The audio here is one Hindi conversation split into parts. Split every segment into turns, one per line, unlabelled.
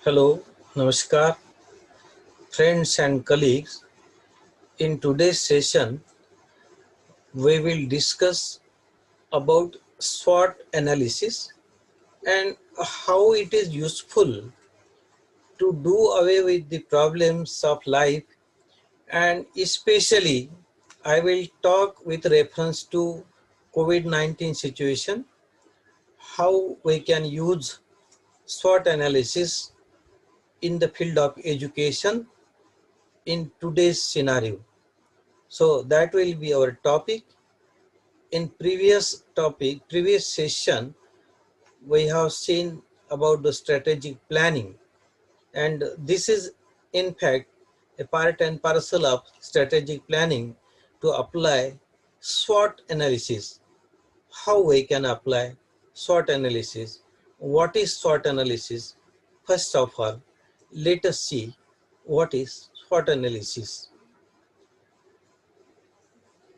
Hello, Namaskar, friends and colleagues. In today's session, we will discuss about SWOT analysis and how it is useful to do away with the problems of life, and especially I will talk with reference to COVID-19 situation, how we can use SWOT analysis in the field of education in today's scenario. So that will be our topic. In previous session, we have seen about the strategic planning, and this is in fact a part and parcel of strategic planning to apply SWOT analysis. How we can apply SWOT analysis? What is SWOT analysis? First of all, let us see what is SWOT analysis.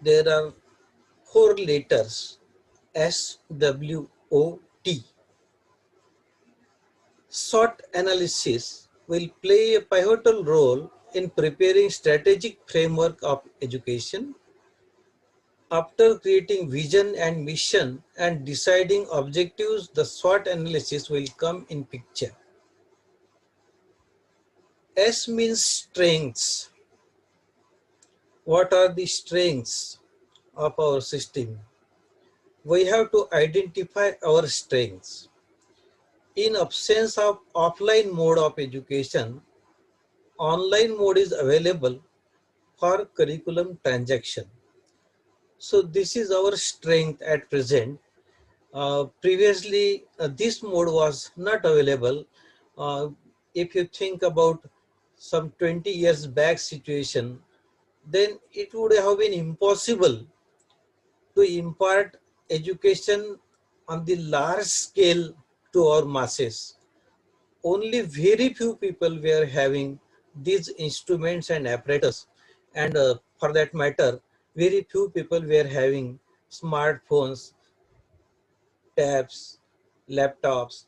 There are four letters: SWOT. SWOT analysis will play a pivotal role in preparing strategic framework of education. After creating vision and mission and deciding objectives, the SWOT analysis will come in picture. S means strengths. What are the strengths of our system? We have to identify our strengths. In absence of offline mode of education, online mode is available for curriculum transaction. So this is our strength at present. Previously, this mode was not available. If you think about some 20 years back situation, then it would have been impossible to impart education on the large scale to our masses. Only very few people were having these instruments and apparatus, and for that matter, very few people were having smartphones, tabs, laptops,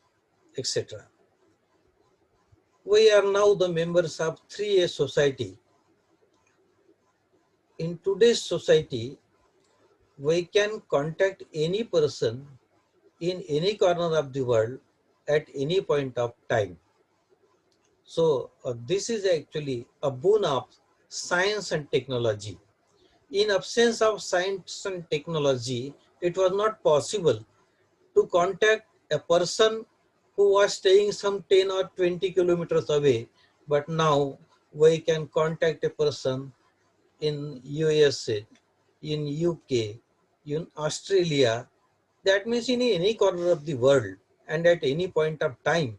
etc. We are now the members of 3A society. In today's society, we can contact any person in any corner of the world at any point of time. So this is actually a boon of science and technology. In absence of science and technology, it was not possible to contact a person who was staying some 10 or 20 kilometers away. But now we can contact a person in USA, in UK, in Australia, that means in any corner of the world and at any point of time.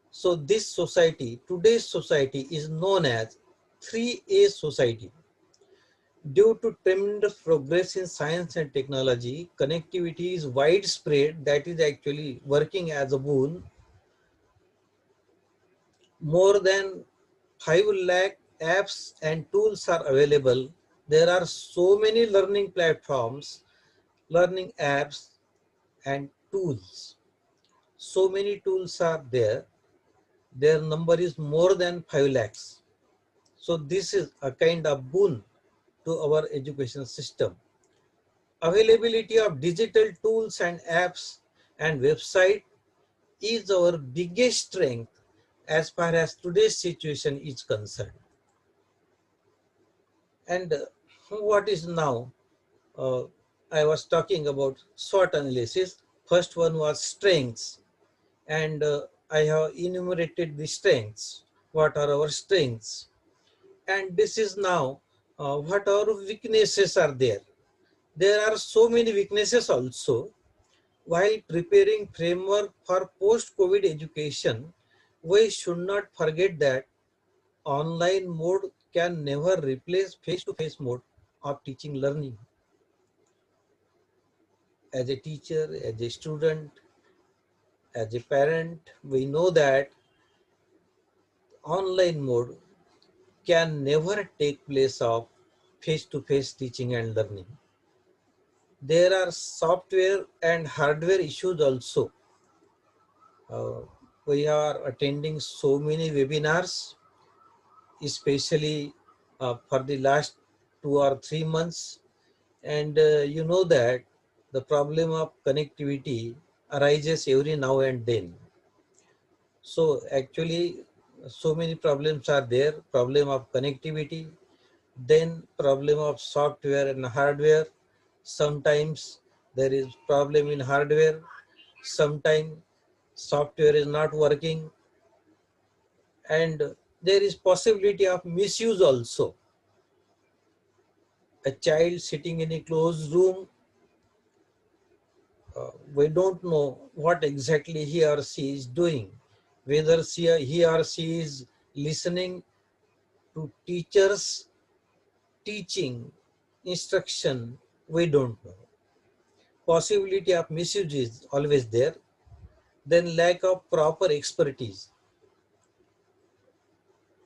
So this society, today's society, is known as 3A society. Due to tremendous progress in science and technology, connectivity is widespread, that is actually working as a boon. More than 5 lakh apps and tools are available. There are so many learning platforms, learning apps and tools. So many tools are there. Their number is more than 5 lakhs. So this is a kind of boon to our education system. Availability of digital tools and apps and website is our biggest strength as far as today's situation is concerned. And what is now? I was talking about SWOT analysis. First one was strengths, and I have enumerated the strengths. What are our strengths? And this is now what our weaknesses are there. There are so many weaknesses also. While preparing framework for post-COVID education, we should not forget that online mode can never replace face-to-face mode of teaching learning. As a teacher, as a student, as a parent, we know that online mode can never take place of face-to-face teaching and learning. There are software and hardware issues also. We are attending so many webinars, especially for the last 2 or 3 months. And you know that the problem of connectivity arises every now and then. So actually, so many problems are there. Problem of connectivity, then problem of software and hardware. Sometimes there is problem in hardware. Sometimes software is not working, and there is possibility of misuse also. A child sitting in a closed room, we don't know what exactly he or she is doing, whether he or she is listening to teachers teaching instruction, we don't know. Possibility of misuse is always there. Then lack of proper expertise.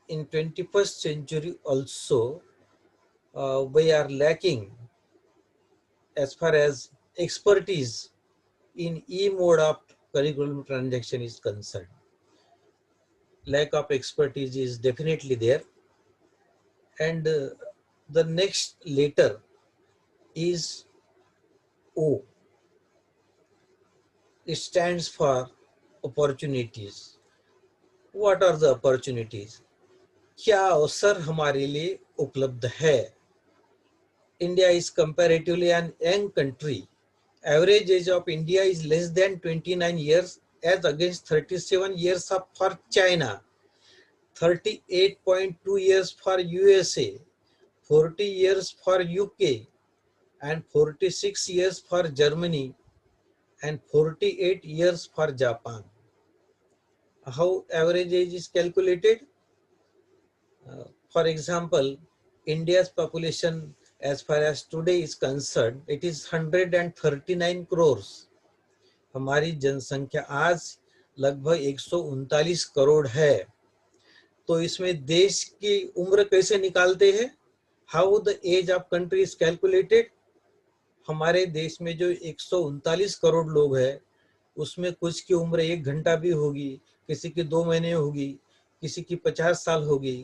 In 21st century also, we are lacking as far as expertise in e-mode of curriculum transaction is concerned. Lack of expertise is definitely there. And the next letter is O. It stands for opportunities. What are the opportunities? क्या अवसर हमारे लिए उपलब्ध है? India is comparatively an young country. Average age of India is less than 29 years as against 37 years for China, 38.2 years for USA, 40 years for UK, and 46 years for Germany, and 48 years for Japan. How average age is calculated? For example, India's population as far as today is concerned, it is 139 crores. हमारी जनसंख्या आज लगभग 139 करोड़ है. तो इसमें देश की उम्र कैसे निकालते हैं? How the age of country is calculated? हमारे देश में जो 139 करोड़ लोग हैं, उसमें कुछ की उम्र 1 घंटा भी होगी, किसी की 2 महीने होगी, किसी की 50 साल होगी,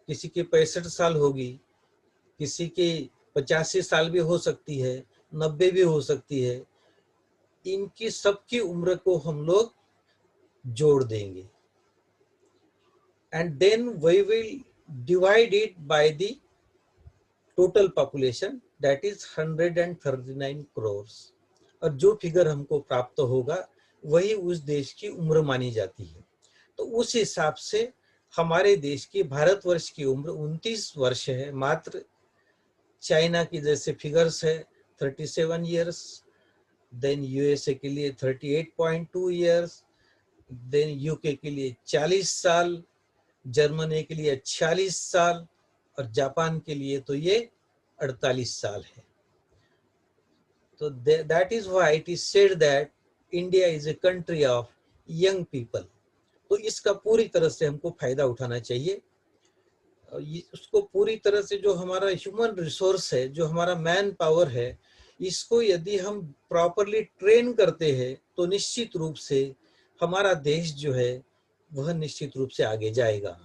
किसी की 65 साल होगी, किसी की 85 साल भी हो सकती है, 90 भी हो सकती है. इनकी सबकी उम्र को हम लोग जोड़ देंगे, and then we will divide it by the total population, that is 139 crores. और जो फिगर हमको प्राप्त होगा वही उस देश की उम्र मानी जाती है. तो उस हिसाब से हमारे देश की, भारतवर्ष की उम्र 29 वर्ष है मात्र. चाइना की जैसे फिगर्स है 37 इयर्स, देन यूएसए के लिए 38.2 इयर्स, देन यूके के लिए 40 साल, जर्मनी के लिए 46 साल, और जापान के लिए तो ये 48 साल है. तो that is why it is said that India is a country of young people. तो इसका पूरी तरह से हमको फायदा उठाना चाहिए. उसको पूरी तरह से, जो हमारा ह्यूमन रिसोर्स है, जो हमारा मैन पावर है, इसको यदि हम प्रॉपरली ट्रेन करते हैं तो निश्चित रूप से हमारा देश जो है वह निश्चित रूप से आगे जाएगा.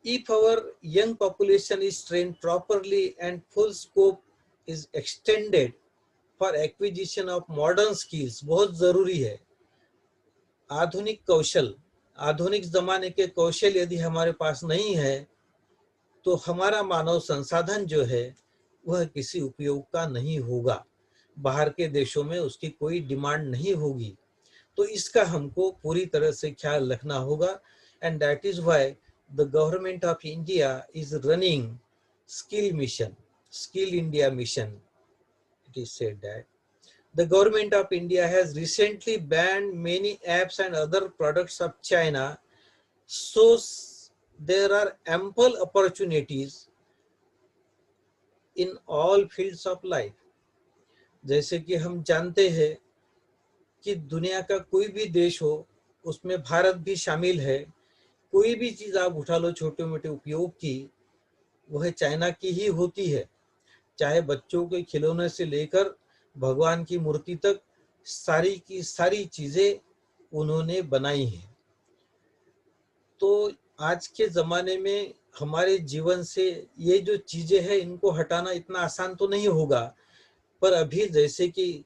If our young population is trained properly and full scope is extended for acquisition of modern skills, बहुत जरूरी है. आधुनिक कौशल, आधुनिक जमाने के कौशल यदि हमारे पास नहीं है तो हमारा मानव संसाधन जो है वह किसी उपयोग का नहीं होगा. बाहर के देशों में उसकी कोई डिमांड नहीं होगी. तो इसका हमको पूरी तरह से ख्याल रखना होगा. And that is why the government of India is running Skill India mission. It is said that the government of India has recently banned many apps and other products of China, so there are ample opportunities in all fields of life. जैसे कि हम जानते हैं कि दुनिया का कोई भी देश हो, उसमें भारत भी शामिल है. कोई भी चीज आप उठा लो छोटे मोटे उपयोग की, वह चाइना की ही होती है. चाहे बच्चों के खिलौने से लेकर भगवान की मूर्ति तक, सारी की सारी चीजें उन्होंने बनाई है। तो आज के ज़माने में हमारे जीवन से ये जो चीज़ें हैं इनको हटाना इतना आसान तो नहीं होगा, पर अभी जैसे कि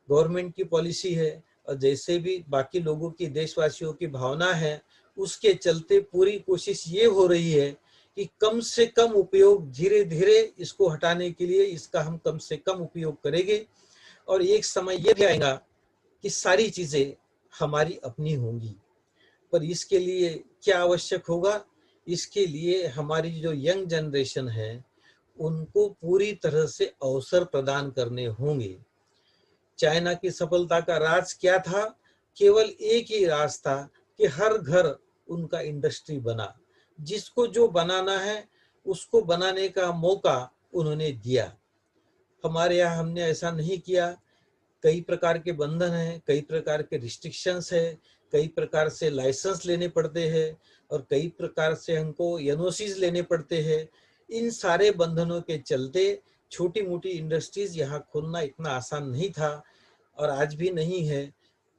गवर्नमेंट की पॉलिसी है और जैसे भी बाकी लोगों की, देशवासियों की भावना है, उसके चलते पूरी कोशिश ये हो रही है कि कम से कम उपयोग, धीरे धीरे इसको हटाने के लिए इसका हम कम से कम उपयोग करेंगे। और एक समय ये भी आएगा कि सारी चीजें हमारी अपनी होंगी। पर इसके लिए क्या आवश्यक होगा? इसके लिए हमारी जो यंग जनरेशन है उनको पूरी तरह से अवसर प्रदान करने होंगे। चाइना की सफलता का राज क्या था? केवल एक ही राज था कि हर घर उनका इंडस्ट्री बना। जिसको जो बनाना है उसको बनाने का मौका उन्होंने दिया। हमारे यहाँ हमने ऐसा नहीं किया। कई प्रकार के बंधन हैं, कई प्रकार के रिस्ट्रिक्शंस है, कई प्रकार से लाइसेंस लेने पड़ते हैं और कई प्रकार से हमको एनओसीज लेने पड़ते हैं। इन सारे बंधनों के चलते छोटी मोटी इंडस्ट्रीज यहाँ खोलना इतना आसान नहीं था और आज भी नहीं है।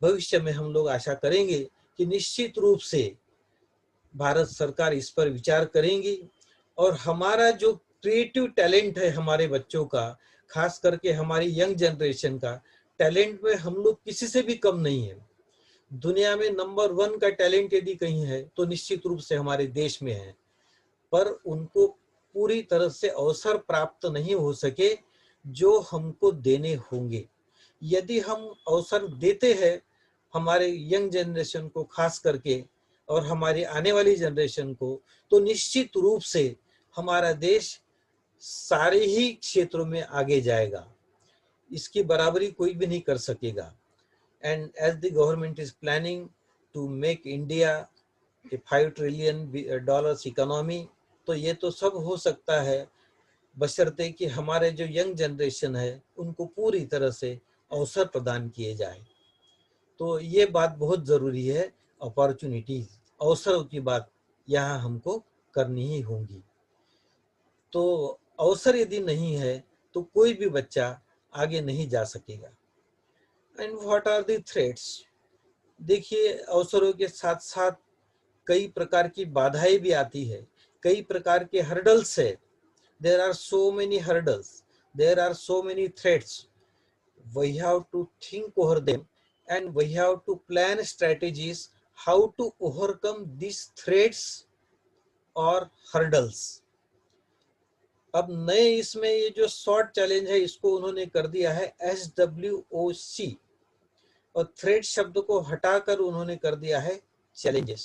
भविष्य में हम लोग आशा करेंगे कि निश्चित रूप से भारत सरकार इस पर विचार करेंगी और हमारा जो क्रिएटिव टैलेंट है हमारे बच्चों का, खास करके हमारी यंग जनरेशन का टैलेंट में हम लोग किसी से भी कम नहीं है। दुनिया में नंबर 1 का टैलेंट यदि कहीं है तो निश्चित रूप से हमारे देश में है, पर उनको पूरी तरह से अवसर प्राप्त नहीं हो सके जो हमको देने होंगे। यदि हम अवसर देते हैं हमारे यंग जनरेशन को खास करके और हमारी आने वाली जनरेशन को, तो निश्चित रूप से हमारा देश सारे ही क्षेत्रों में आगे जाएगा। इसकी बराबरी कोई भी नहीं कर सकेगा। And as the government is planning to make India a $5 trillion economy, तो ये तो सब हो सकता है बशर्ते कि हमारे जो यंग जनरेशन है उनको पूरी तरह से अवसर प्रदान किए जाए। तो ये बात बहुत ज़रूरी है। अपॉर्चुनिटीज, अवसरों की बात यहाँ हमको करनी ही होगी। तो अवसर यदि नहीं है तो कोई भी बच्चा आगे नहीं जा सकेगा। And what are the threats? देखिए, अवसरों के साथ साथ कई प्रकार की बाधाएं भी आती है, कई प्रकार के हर्डल्स है। There are so many hurdles, there are so many threats. we have to think over them and we have to plan strategies how to overcome these threats or hurdles. अब नए इसमें ये जो शॉर्ट चैलेंज है इसको उन्होंने कर दिया है SWOC और थ्रेट शब्द को हटाकर उन्होंने कर दिया है challenges.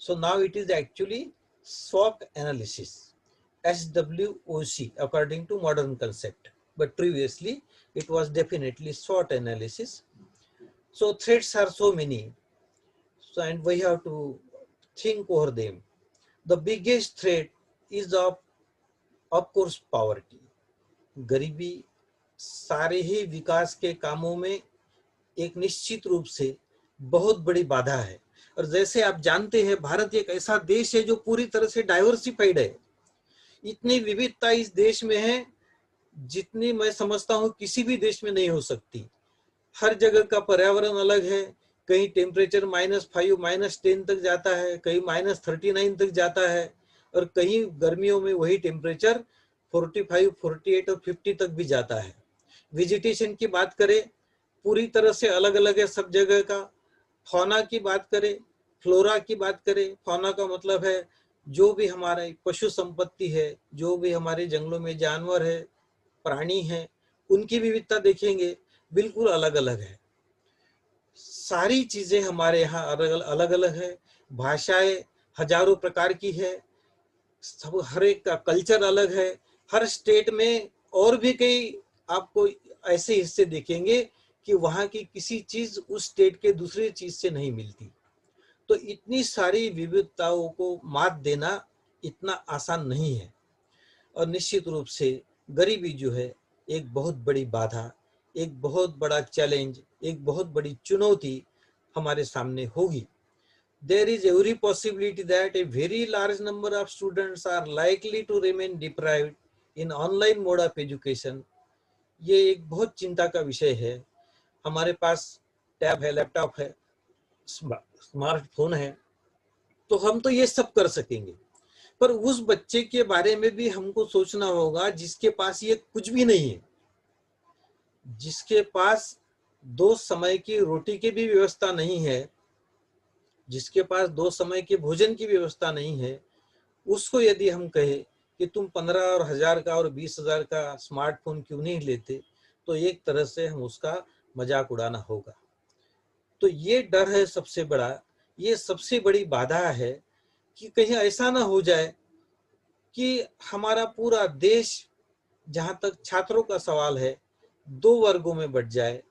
So now it is actually SWOT analysis, SWOC according to modern concept, but previously it was definitely SWOT analysis. So threats are so many, so and we have to think over them. The biggest threat is of course poverty. गरीबी सारे ही विकास के कामों में एक निश्चित रूप से बहुत बड़ी बाधा है। और जैसे आप जानते हैं भारत एक ऐसा देश है जो पूरी तरह से डाइवर्सिफाइड है। इतनी विविधता इस देश में है जितनी मैं समझता हूँ किसी भी देश में नहीं हो सकती। हर जगह का पर्यावरण अलग है। कहीं टेम्परेचर -5 -10 तक जाता है, कहीं -39 तक जाता है और कहीं गर्मियों में वही टेम्परेचर 45, 48 और 50 तक भी जाता है। वेजिटेशन की बात करें, पूरी तरह से अलग अलग है सब जगह का। फौना की बात करें, फ्लोरा की बात करें, फौना का मतलब है जो भी हमारे पशु संपत्ति है, जो भी हमारे जंगलों में जानवर है, प्राणी है, उनकी विविधता देखेंगे बिल्कुल अलग अलग है। सारी चीजें हमारे यहाँ अलग अलग है। भाषाएं हजारों प्रकार की है, सब हर एक का कल्चर अलग है। हर स्टेट में और भी कई आपको ऐसे हिस्से देखेंगे कि वहाँ की किसी चीज उस स्टेट के दूसरी चीज से नहीं मिलती। तो इतनी सारी विविधताओं को मात देना इतना आसान नहीं है और निश्चित रूप से गरीबी जो है एक बहुत बड़ी बाधा, एक बहुत बड़ा चैलेंज, एक बहुत बड़ी चुनौती हमारे सामने होगी। There is every possibility that a very large number of students are likely to remain deprived in online mode of education. ये एक बहुत चिंता का विषय है। हमारे पास टैब है, लैपटॉप है, स्मार्टफोन है तो हम तो ये सब कर सकेंगे, पर उस बच्चे के बारे में भी हमको सोचना होगा जिसके पास ये कुछ भी नहीं है, जिसके पास 2 समय की रोटी की भी व्यवस्था नहीं है, जिसके पास 2 समय के भोजन की व्यवस्था नहीं है। उसको यदि हम कहें कि तुम 15 और 1000 का और 20,000 का स्मार्टफोन क्यों नहीं लेते, तो एक तरह से हम उसका मजाक उड़ाना होगा। तो ये डर है सबसे बड़ा, ये सबसे बड़ी बाधा है कि कहीं ऐसा ना हो जाए कि हमारा पूरा देश, जहां तक छात्रों का सवाल है, 2 वर्गों में बट जाए।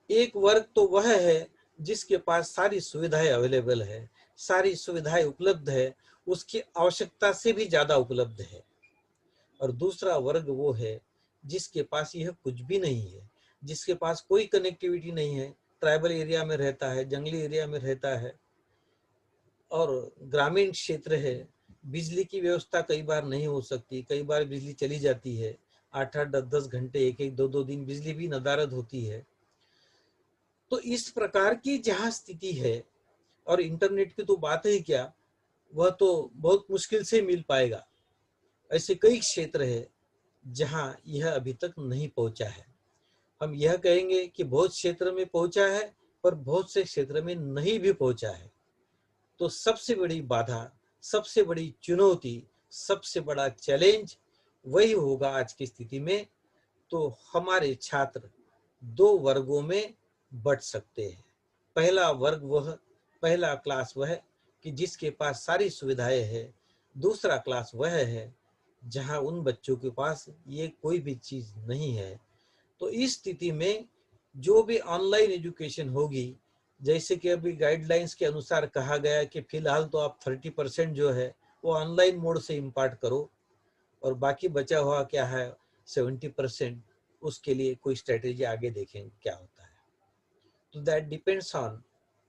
एक वर्ग तो वह है जिसके पास सारी सुविधाएं अवेलेबल है, सारी सुविधाएं उपलब्ध है, उसकी आवश्यकता से भी ज्यादा उपलब्ध है। और दूसरा वर्ग वो है जिसके पास यह कुछ भी नहीं है, जिसके पास कोई कनेक्टिविटी नहीं है, ट्राइबल एरिया में रहता है, जंगली एरिया में रहता है और ग्रामीण क्षेत्र है। बिजली की व्यवस्था कई बार नहीं हो सकती, कई बार बिजली चली जाती है, 8-8, 10-10 घंटे, 1-1, 2-2 दिन बिजली भी नदारद होती है। तो इस प्रकार की जहाँ स्थिति है, और इंटरनेट की तो बात ही क्या, वह तो बहुत मुश्किल से मिल पाएगा। ऐसे कई क्षेत्र है जहां यह अभी तक नहीं पहुंचा है। हम यह कहेंगे कि बहुत क्षेत्र में पहुंचा है, पर बहुत से क्षेत्र में नहीं भी पहुंचा है। तो सबसे बड़ी बाधा, सबसे बड़ी चुनौती, सबसे बड़ा चैलेंज वही होगा आज की स्थिति में। तो हमारे छात्र 2 वर्गों में बंट सकते हैं। पहला वर्ग वह, पहला क्लास वह कि जिसके पास सारी सुविधाएं है। दूसरा क्लास वह है जहां उन बच्चों के पास ये कोई भी चीज नहीं है। तो इस स्थिति में जो भी ऑनलाइन एजुकेशन होगी, जैसे कि अभी गाइडलाइंस के अनुसार कहा गया कि फिलहाल तो आप 30% जो है वो ऑनलाइन मोड से इम्पार्ट करो, और बाकी बचा हुआ क्या है 70%, उसके लिए कोई स्ट्रेटेजी आगे देखेंगे क्या होता है। तो that depends on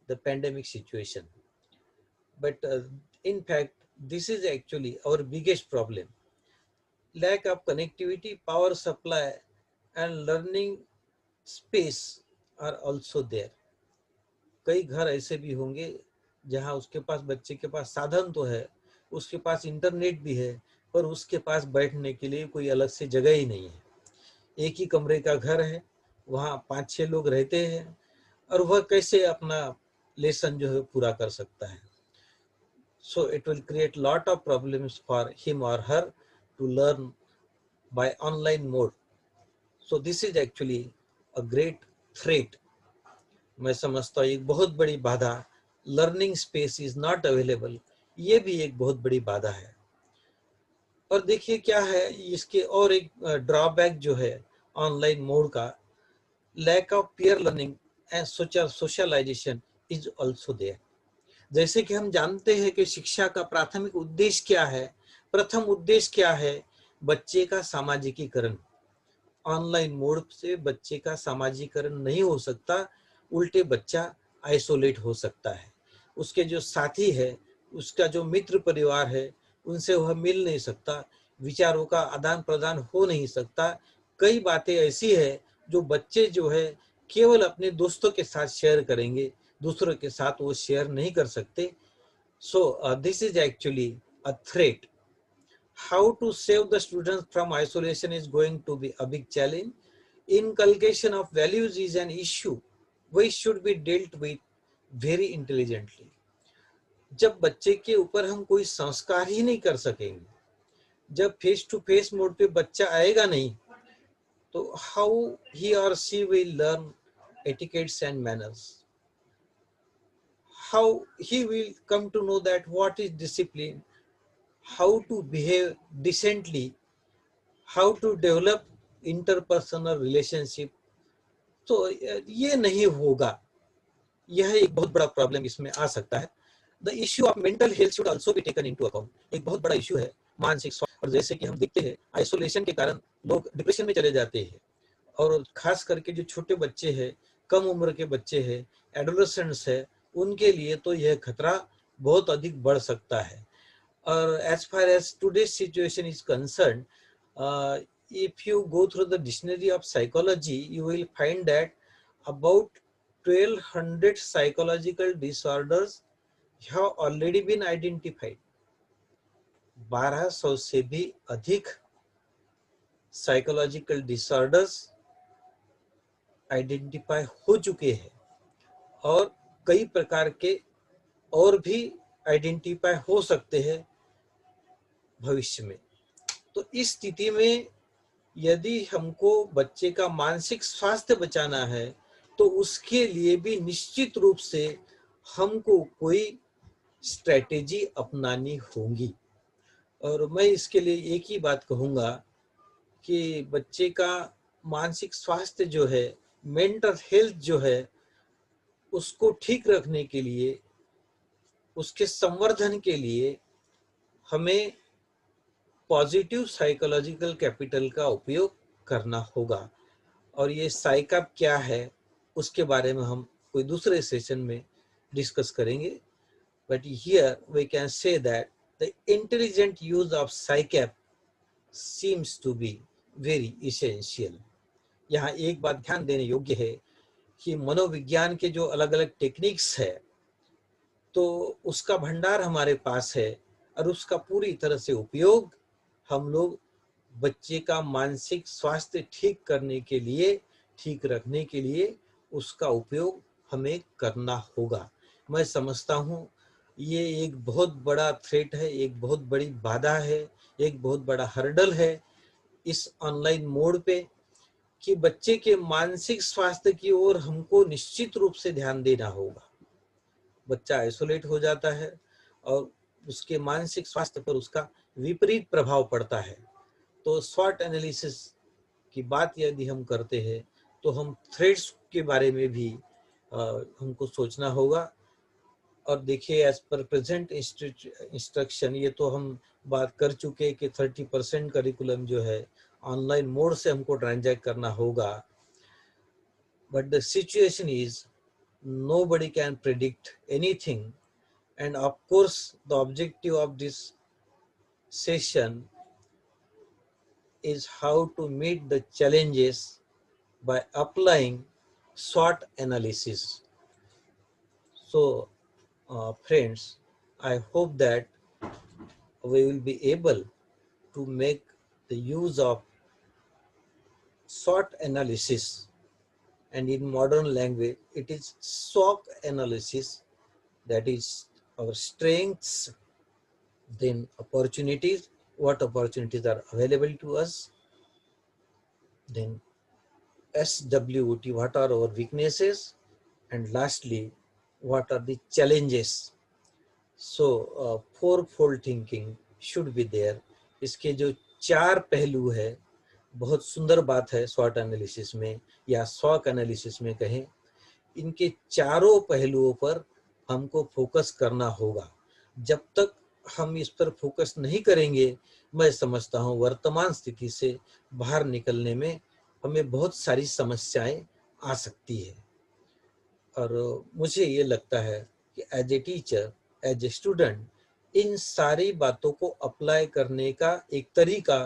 the pandemic situation, but in fact this is actually our biggest problem. Lack of connectivity, power supply and learning space are also there. कई घर ऐसे भी होंगे जहां उसके पास, बच्चे के पास साधन तो है, उसके पास इंटरनेट भी है, पर उसके पास बैठने के लिए कोई अलग से जगह ही नहीं है। एक ही कमरे का घर है, वहाँ 5-6 लोग रहते हैं, और वह कैसे अपना लेसन जो है पूरा कर सकता है। So it will create lot of problems for him or her to learn by online mode. So this is actually a great threat. मैं समझता हूँ एक बहुत बड़ी बाधा, learning space is not available, ये भी एक बहुत बड़ी बाधा है। और देखिए क्या है इसके और एक ड्रॉबैक जो है ऑनलाइन मोड का, lack of peer learning and socialisation is also there. जैसे कि हम जानते हैं कि शिक्षा का प्राथमिक उद्देश्य क्या है, प्रथम उद्देश्य क्या है, बच्चे का सामाजिकीकरण। ऑनलाइन मोड से बच्चे का सामाजिकरण नहीं हो सकता, उल्टे बच्चा आइसोलेट हो सकता है। उसके जो साथी है, उसका जो मित्र परिवार है, उनसे वह मिल नहीं सकता, विचारों का आदान प्रदान हो नहीं सकता। कई बातें ऐसी है जो बच्चे जो है केवल अपने दोस्तों के साथ शेयर करेंगे, दूसरों के साथ वो शेयर नहीं कर सकते। So this is actually a threat. How to save the students from isolation is going to be a big challenge. Inculcation of values is an issue which should be dealt with very intelligently. जब बच्चे के ऊपर हम कोई संस्कार ही नहीं कर सकेंगे, जब फेस टू फेस मोड पे बच्चा आएगा नहीं, तो हाउ ही और she will learn etiquettes and manners, how he will come to know that what is discipline, how to behave decently, how to develop interpersonal relationship. तो ये नहीं होगा, यह एक बहुत बड़ा प्रॉब्लम इसमें आ सकता है। The issue of mental health should also be taken into account. एक बहुत बड़ा इश्यू है मानसिक स्वास्थ्य, और जैसे कि हम देखते हैं आइसोलेशन के कारण लोग डिप्रेशन में चले जाते हैं, और खास करके जो छोटे बच्चे हैं, कम उम्र के बच्चे हैं, एडोलेसेंट्स है, उनके लिए तो यह खतरा बहुत अधिक बढ़ सकता है। और as far as today's situation is concerned, if you go through the dictionary of psychology, you will find that about 1200 psychological disorders have already been identified. 1200 से भी अधिक साइकोलॉजिकल डिसऑर्डर्स आइडेंटिफाई हो चुके हैं और कई प्रकार के और भी आइडेंटिफाई हो सकते हैं भविष्य में। तो इस स्थिति में यदि हमको बच्चे का मानसिक स्वास्थ्य बचाना है तो उसके लिए भी निश्चित रूप से हमको कोई स्ट्रेटेजी अपनानी होगी। और मैं इसके लिए एक ही बात कहूँगा कि बच्चे का मानसिक स्वास्थ्य जो है, मेंटल हेल्थ जो है, उसको ठीक रखने के लिए, उसके संवर्धन के लिए हमें पॉजिटिव साइकोलॉजिकल कैपिटल का उपयोग करना होगा। और ये साइकैप क्या है उसके बारे में हम कोई दूसरे सेशन में डिस्कस करेंगे। But here we can say that the intelligent use of psycap seems to be very essential. यहाँ एक बात ध्यान देने योग्य है कि मनोविज्ञान के जो अलग अलग टेक्निक्स है तो उसका भंडार हमारे पास है और उसका पूरी तरह से उपयोग हम लोग बच्चे का मानसिक स्वास्थ्य ठीक करने के लिए, ठीक रखने के लिए उसका उपयोग हमें करना होगा। मैं समझता हूँ ये एक बहुत बड़ा थ्रेट है, एक बहुत बड़ी बाधा है, एक बहुत बड़ा हर्डल है इस ऑनलाइन मोड पे कि बच्चे के मानसिक स्वास्थ्य की ओर हमको निश्चित रूप से ध्यान देना होगा। बच्चा आइसोलेट हो जाता है और उसके मानसिक स्वास्थ्य पर उसका विपरीत प्रभाव पड़ता है। तो स्वॉट एनालिसिस की बात यदि हम करते हैं तो हम थ्रेड्स के बारे में भी हमको सोचना होगा। और देखिए एज पर प्रेजेंट इंस्ट्रक्शन ये तो हम बात कर चुके कि 30% करिकुलम जो है ऑनलाइन मोड से हमको ट्रांजैक्ट करना होगा। But the situation is nobody can predict anything, and of course the objective of this session is how to meet the challenges by applying SWOT analysis. So friends, I hope that we will be able to make the use of SWOT analysis, and in modern language it is SWOT analysis, that is our strengths, then opportunities, what opportunities are available to us, then SWOT, what are our weaknesses, and lastly what are the challenges. So fourfold thinking should be there. इसके जो 4 पहलू है, बहुत सुंदर बात है स्वॉट एनालिसिस में या स्वॉट एनालिसिस में कहें, इनके चारों पहलुओं पर हमको फोकस करना होगा। जब तक हम इस पर फोकस नहीं करेंगे, मैं समझता हूँ वर्तमान स्थिति से बाहर निकलने में हमें बहुत सारी समस्याएं आ सकती है। और मुझे ये लगता है कि as a teacher, as a student, इन सारी बातों को अप्लाई करने का एक तरीका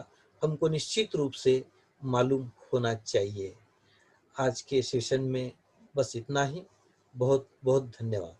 हमको निश्चित रूप से मालूम होना चाहिए। आज के सेशन में बस इतना ही। बहुत बहुत धन्यवाद।